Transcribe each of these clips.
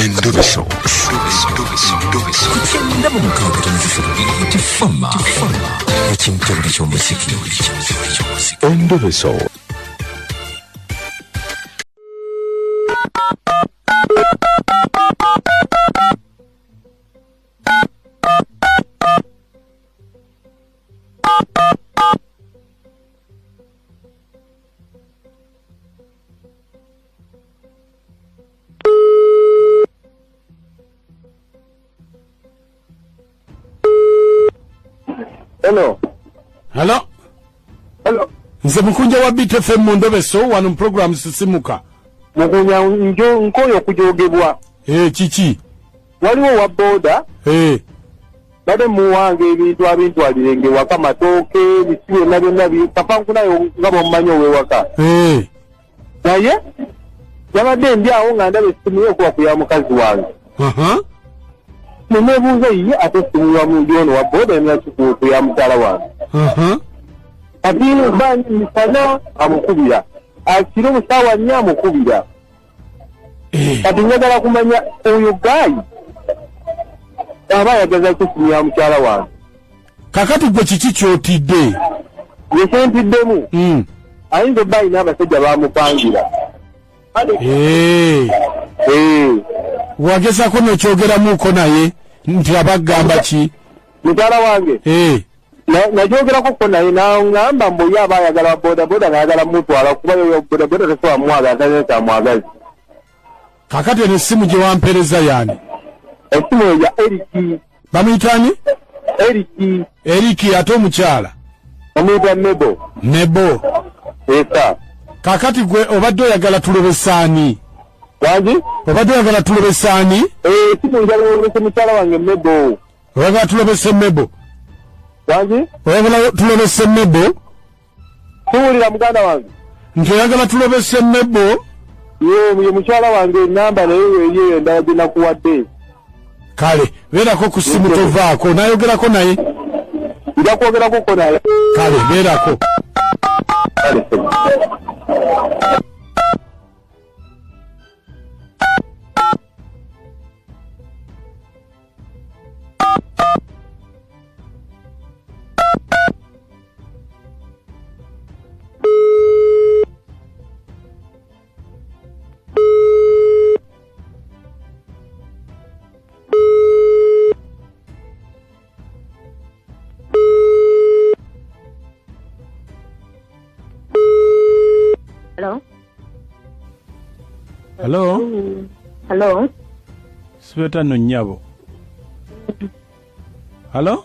Endoveso. Kugenda mu mukaaga tifama ekintu buli ky'omuziki. Endoveso. Hello. Hello. Hello. Nze mukunja wa BTFM mu Ndoveso wano program sisimuka. Mukunya nkoyo kujogebwa. Kiki. Waliwo wa boda. Bade muwange ebintu alirenge waka matoke bisibe nabi kapanku nayo ngabo mmanyo we waka. Naye yabadde ndi awo nga ndabe simu yo kwa kuya mukazi wange. Nebuuza ye ate simu ya mulyono wa boda n'akikuutu ya mutala wange. Ati bani misana amukubira. Akiro musawa nya amukubira. Ati njagala kumanya oyo gayi. Aba yagaza kusimu ya mutala wange. Kakati gwe kiki kyotidde? Yesentiddemu. Ayinza bayi n'abasajja bamupangira. Wagezako n'okyogeramuuko naye nti abagamba ki? Mutala wange. Najogerako ko naye n'angamba mbu ye aba ayagala bodaboda n'ayagala mutwala kuba yo bodaboda tesobola mwagala tayinza mwagazi. Kakati eno essimu gye wampereza yani? Essimu ya Eriki. Bamuyitani? Eriki. Eriki ate omukyala? Omuyita Nebo. Nebo. Esa. Kakati gwe obadde oyagala tulobesaani? Wangi? Obadde oyagala tulobesaani? Essimu njala olobese mukyala wange Nebo. Oyagala tulobese Nebo? Wangi? Oyagala tulobese Nebo? Tuwulira muganda wange. Nti oyagala tulobese Nebo? Ye mukyala wange namba naye endala gye nakuwadde. Kale, beerako ku ssimu tovaako. Nayogerako naye? Nja kwogerako ko naye. Kale, beerako. Kale. Hello. Hello. Hello. Sweta no nyabo. Hello.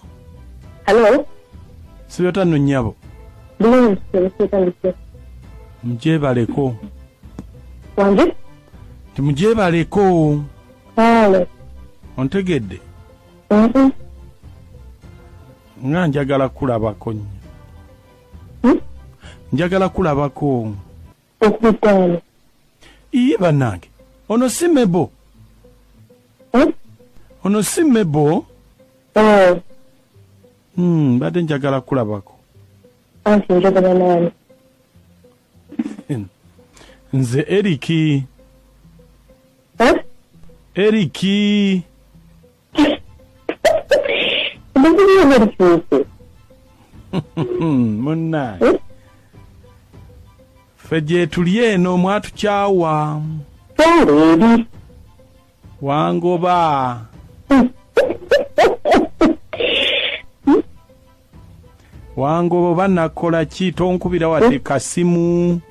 Hello. Sweta no nyabo. Hello. Sweta. Mjebaleko. Wange? Mjebaleko. Hello. Ontegedde. Nga njagala kulabako nnyo. Njagala kulabako. Okutana. Iye bannange. Ono si Mebo. Ono si Mebo. Badde njagala kulabako. Anti njagala nani? Nze Eriki. Eriki. Munnaye. Ffe gye tuli eno mwatukyawa. Wangoba. Wangoba banakola ki tonkubira wadde kasimu.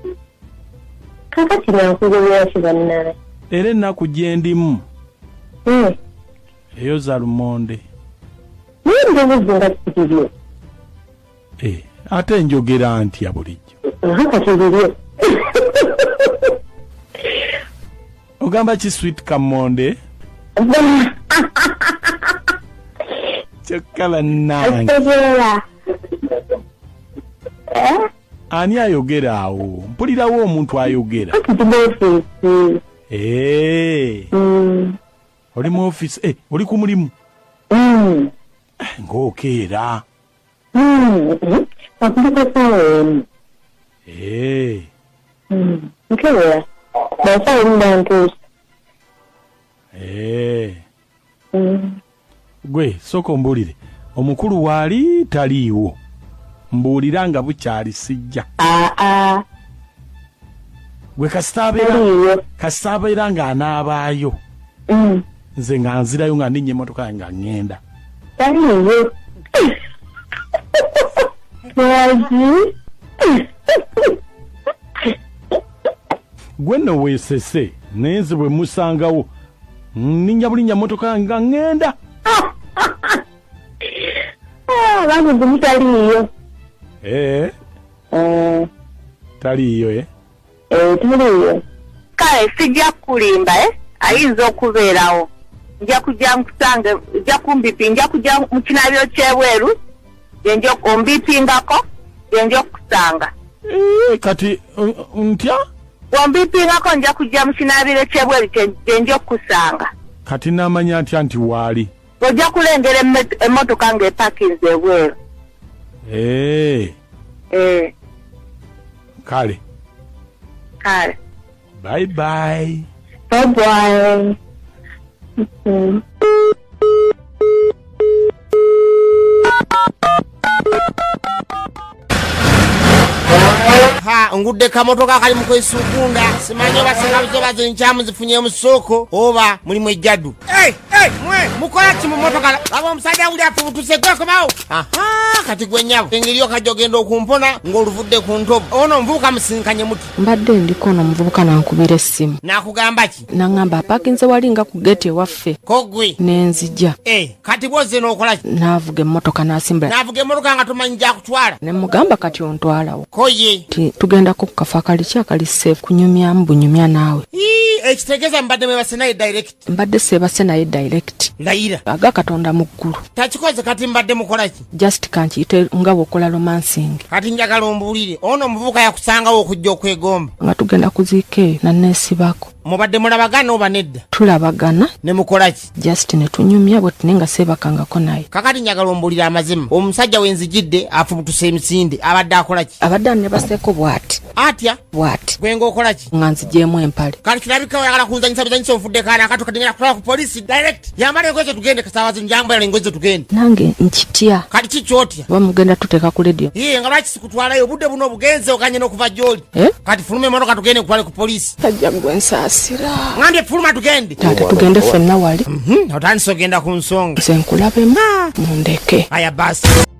Kakati nankubira kibannaye. Era ennaku gye ndimu. Eyo za lumonde. Ate njogera ntya bulijjo. Ogamba ki sweet kamonde? Kyokka bannange. Ani ayogera awo? Mpulirawo omuntu ayogera. Oli mu office. Oli ku mulimu? Ng'okeera. Nkebera. Basa omubantu. Gwe soko mbulire omukulu wali taliiwo mbuulira nga bukyali sijja gwe kasitabeera nga anaabaayo nze nga nzirayo nga ninnya emmotoka yange nga ŋŋenda gwe nno weesese naye nze bwe musangawo ninnya bulinnya mmotoka yange nga ŋŋenda bange gwe mutaliiyo taliiyo taliiyo kale sijja kulimba ayinza okubeerawo nja kujja nkusange nja kumbipi nja kujja mu kinabiro kyebweru gyenja ombipingako gyenja okusanga kati ntya ombipingako nja kujja mu kinabiro kyebweru gyenja okusanga kati namanya atya nti waali ojja kulengera emmotoka ng'epakinze ebweru kale bye bye ngudde kamotoka kali mu kwesukunda simanyi oba sinabuzobazo nkyamu zifunye mu ssoko oba mulimu ejjaddu mukola ki mu motoka laba omusajja uli afubutuse gwekomawo kati gwe nnyabo engeri okajja ogenda okumpona ng'oluvudde ku ntobo ono omuvubuka musinkanye muti mbadde ndiko ono omuvubuka nankubira essimu nakugamba ki naŋŋamba apakinze wali nga ku geeti ewaffe kogwe nenzija kati bwozze n'okola ki naavuga emmotoka n'asimbula naavuga emmotoka nga tomanyi gyakutwala ne mugamba kati ontwalawo koye tugendako ku kafo akali akali seefu kunyumyamu bunyumya naawe ekitegeeza mbadde mwebase naye direct mbadde seebase naye direct layira aga katonda mu ggulu takikoze kati mbadde mukola ki just kankiyite nga bw'okola romansing kati njagala ombuulire ono omuvubuka yakusangawo okujja okwegomba nga tugenda kuziika eyo nanneesibako mubadde mulabagana oba nedda tulabagana ne mukola ki just ne tunyumya bwe tune nga seebakangako naye kakati njagala ombuulire amazima omusajja wenzijidde afubutuse emisinde abadde akola ki abadde annebaseeko bw'ati atya bw'ati gwe ng'okola ki nga nzigyemu empale kati kirabika oyagala kunzanyisa buzanyisa onfudde kaana akato kadengera kutwala ku polisi direct yambala engoye ze tugende kasaawazi njambala engoye ze tugende nange nkitya kati kikyotya oba mugenda tuteeka ku ledio nga lwaki sikutwalayo obudde buno obugenze okanye n'okuva gy'oli kati fuluma emotoka tugende kutwale ku polisi tajja gwe nsaasira ngambye fuluma tugende taate tugende ffenna wali otandise ogenda ku nsonga nze nkulabemu mundeke aya basi